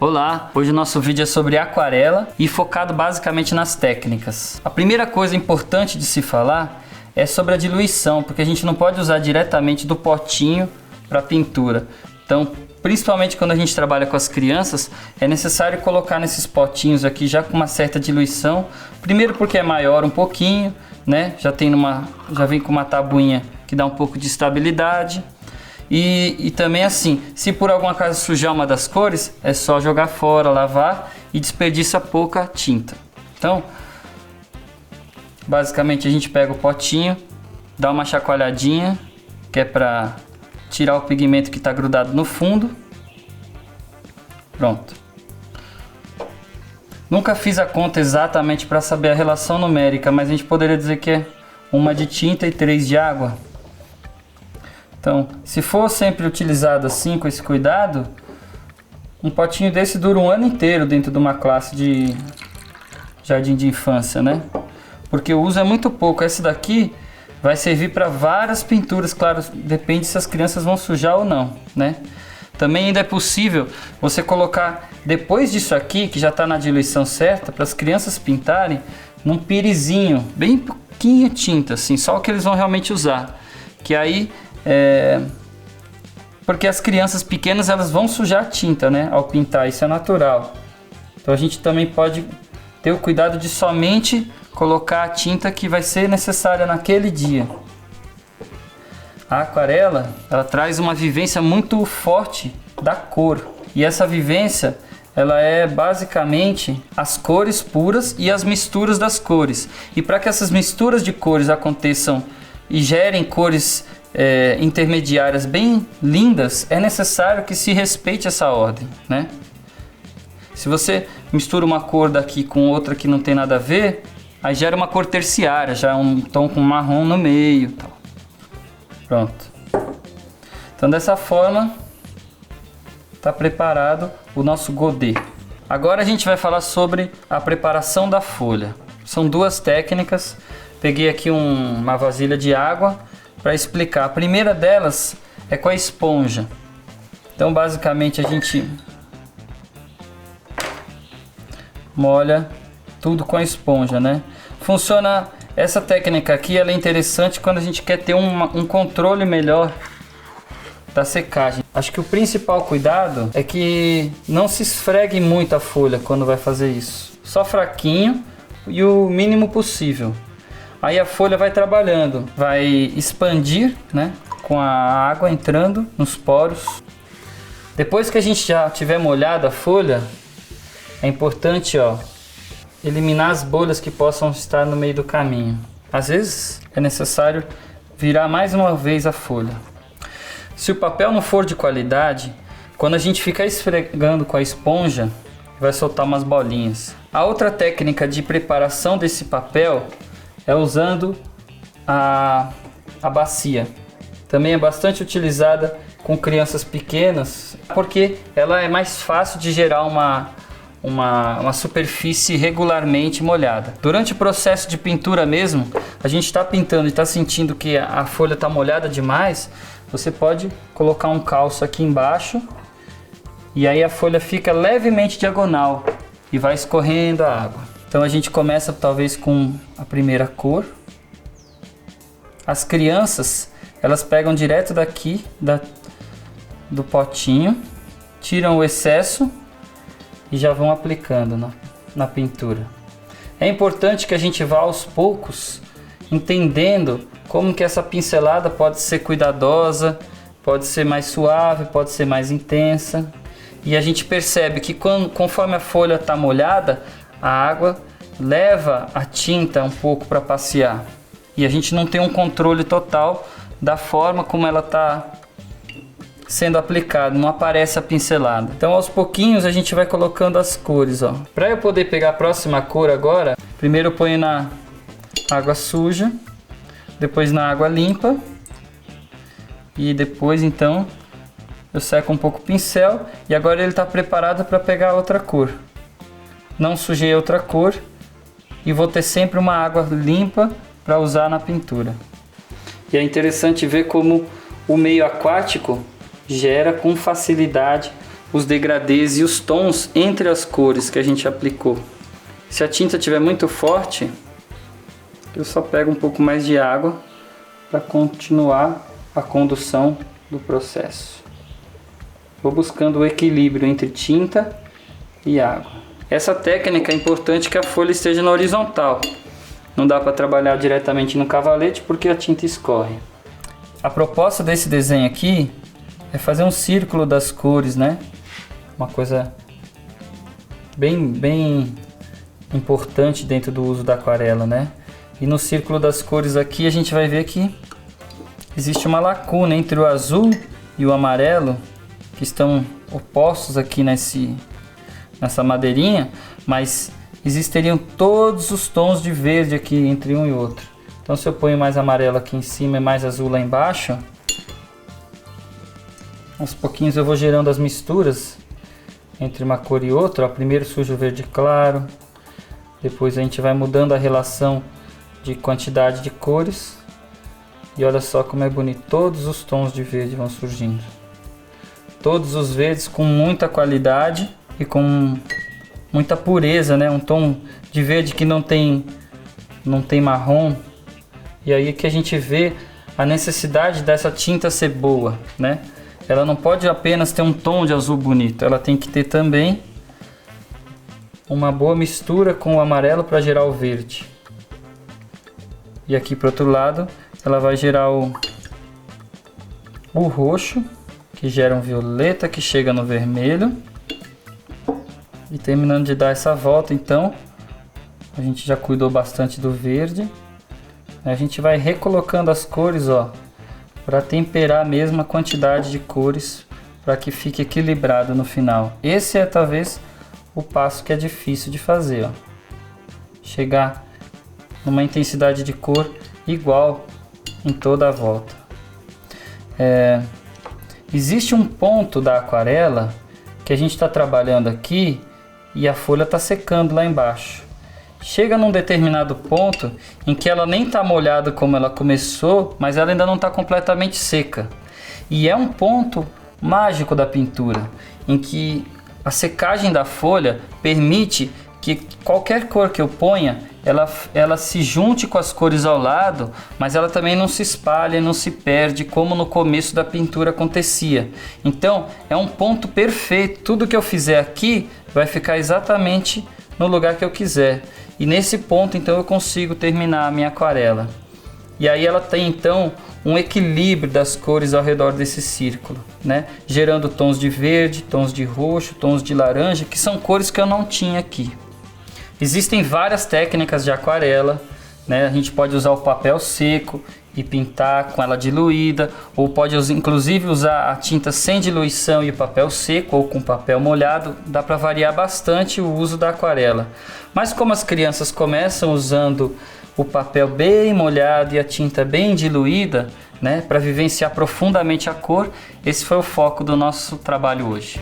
Olá, hoje o nosso vídeo é sobre aquarela e focado basicamente nas técnicas. A primeira coisa importante de se falar é sobre a diluição, porque a gente não pode usar diretamente do potinho para pintura. Então, principalmente quando a gente trabalha com as crianças, é necessário colocar nesses potinhos aqui já com uma certa diluição. Primeiro porque é maior um pouquinho, né? Já vem com uma tabuinha que dá um pouco de estabilidade. E também assim, se por algum acaso sujar uma das cores, é só jogar fora, lavar e desperdiça pouca tinta. Então, basicamente a gente pega o potinho, dá uma chacoalhadinha, que é para tirar o pigmento que está grudado no fundo. Pronto. Nunca fiz a conta exatamente para saber a relação numérica, mas a gente poderia dizer que é 1 de tinta e 3 de água. Então, se for sempre utilizado assim, com esse cuidado, um potinho desse dura um ano inteiro dentro de uma classe de jardim de infância, né? Porque o uso é muito pouco. Esse daqui vai servir para várias pinturas, claro, depende se as crianças vão sujar ou não, né? Também ainda é possível você colocar, depois disso aqui, que já está na diluição certa, para as crianças pintarem, num pirizinho, bem pouquinho tinta, assim, só o que eles vão realmente usar. Que aí... porque as crianças pequenas elas vão sujar a tinta, né, ao pintar, isso é natural. Então a gente também pode ter o cuidado de somente colocar a tinta que vai ser necessária naquele dia. A aquarela, ela traz uma vivência muito forte da cor, e essa vivência ela é basicamente as cores puras e as misturas das cores. E para que essas misturas de cores aconteçam e gerem cores intermediárias bem lindas, é necessário que se respeite essa ordem, né? Se você mistura uma cor daqui com outra que não tem nada a ver, aí gera uma cor terciária, já um tom com marrom no meio, tal. Pronto. Então dessa forma está preparado o nosso godê. Agora a gente vai falar sobre a preparação da folha. São duas técnicas. Peguei aqui uma vasilha de água para explicar. A primeira delas é com a esponja. Então basicamente a gente molha tudo com a esponja, né? Funciona, essa técnica aqui ela é interessante quando a gente quer ter um controle melhor da secagem. Acho que o principal cuidado é que não se esfregue muito a folha quando vai fazer isso. Só fraquinho e o mínimo possível. Aí a folha vai trabalhando, vai expandir, né, com a água entrando nos poros. Depois que a gente já tiver molhado a folha, é importante, ó, eliminar as bolhas que possam estar no meio do caminho. Às vezes é necessário virar mais uma vez a folha. Se o papel não for de qualidade, quando a gente ficar esfregando com a esponja, vai soltar umas bolinhas. A outra técnica de preparação desse papel é usando a bacia. Também é bastante utilizada com crianças pequenas, porque ela é mais fácil de gerar uma superfície regularmente molhada. Durante o processo de pintura mesmo, a gente está pintando e está sentindo que a folha está molhada demais, você pode colocar um calço aqui embaixo e aí a folha fica levemente diagonal e vai escorrendo a água. Então a gente começa talvez com a primeira cor. As crianças, elas pegam direto daqui do potinho, tiram o excesso e já vão aplicando na pintura. É importante que a gente vá aos poucos, entendendo como que essa pincelada pode ser cuidadosa, pode ser mais suave, pode ser mais intensa. E a gente percebe que conforme a folha está molhada, a água leva a tinta um pouco para passear. E a gente não tem um controle total da forma como ela está sendo aplicada, não aparece a pincelada. Então aos pouquinhos a gente vai colocando as cores, ó. Para eu poder pegar a próxima cor agora, primeiro eu ponho na água suja, depois na água limpa e depois então eu seco um pouco o pincel e agora ele está preparado para pegar outra cor. Não sujei outra cor e vou ter sempre uma água limpa para usar na pintura. E é interessante ver como o meio aquático gera com facilidade os degradês e os tons entre as cores que a gente aplicou. Se a tinta estiver muito forte, eu só pego um pouco mais de água para continuar a condução do processo. Vou buscando o equilíbrio entre tinta e água. Essa técnica é importante que a folha esteja na horizontal. Não dá para trabalhar diretamente no cavalete porque a tinta escorre. A proposta desse desenho aqui é fazer um círculo das cores, né? Uma coisa bem importante dentro do uso da aquarela, né? E no círculo das cores aqui a gente vai ver que existe uma lacuna entre o azul e o amarelo, que estão opostos aqui nessa madeirinha, mas existiriam todos os tons de verde aqui entre um e outro. Então se eu ponho mais amarelo aqui em cima e mais azul lá embaixo, aos pouquinhos eu vou gerando as misturas entre uma cor e outra. Ó, primeiro surge o verde claro, depois a gente vai mudando a relação de quantidade de cores. E olha só como é bonito, todos os tons de verde vão surgindo. Todos os verdes com muita qualidade e com muita pureza, né? Um tom de verde que não tem marrom. E aí que a gente vê a necessidade dessa tinta ser boa, né? Ela não pode apenas ter um tom de azul bonito, ela tem que ter também uma boa mistura com o amarelo para gerar o verde. E aqui para o outro lado ela vai gerar o roxo, que gera um violeta, que chega no vermelho. E terminando de dar essa volta, então, a gente já cuidou bastante do verde. A gente vai recolocando as cores, ó, para temperar a mesma quantidade de cores, para que fique equilibrado no final. Esse é talvez o passo que é difícil de fazer, ó. Chegar numa intensidade de cor igual em toda a volta. Existe um ponto da aquarela que a gente está trabalhando aqui e a folha está secando lá embaixo. Chega num determinado ponto em que ela nem está molhada como ela começou, mas ela ainda não está completamente seca. E é um ponto mágico da pintura, em que a secagem da folha permite que qualquer cor que eu ponha, ela se junte com as cores ao lado, mas ela também não se espalha, não se perde, como no começo da pintura acontecia. Então, é um ponto perfeito. Tudo que eu fizer aqui vai ficar exatamente no lugar que eu quiser. E nesse ponto, então, eu consigo terminar a minha aquarela. E aí ela tem, então, um equilíbrio das cores ao redor desse círculo, né? Gerando tons de verde, tons de roxo, tons de laranja, que são cores que eu não tinha aqui. Existem várias técnicas de aquarela, né? A gente pode usar o papel seco e pintar com ela diluída, ou pode inclusive usar a tinta sem diluição e o papel seco, ou com papel molhado. Dá para variar bastante o uso da aquarela. Mas como as crianças começam usando o papel bem molhado e a tinta bem diluída, né, para vivenciar profundamente a cor, esse foi o foco do nosso trabalho hoje.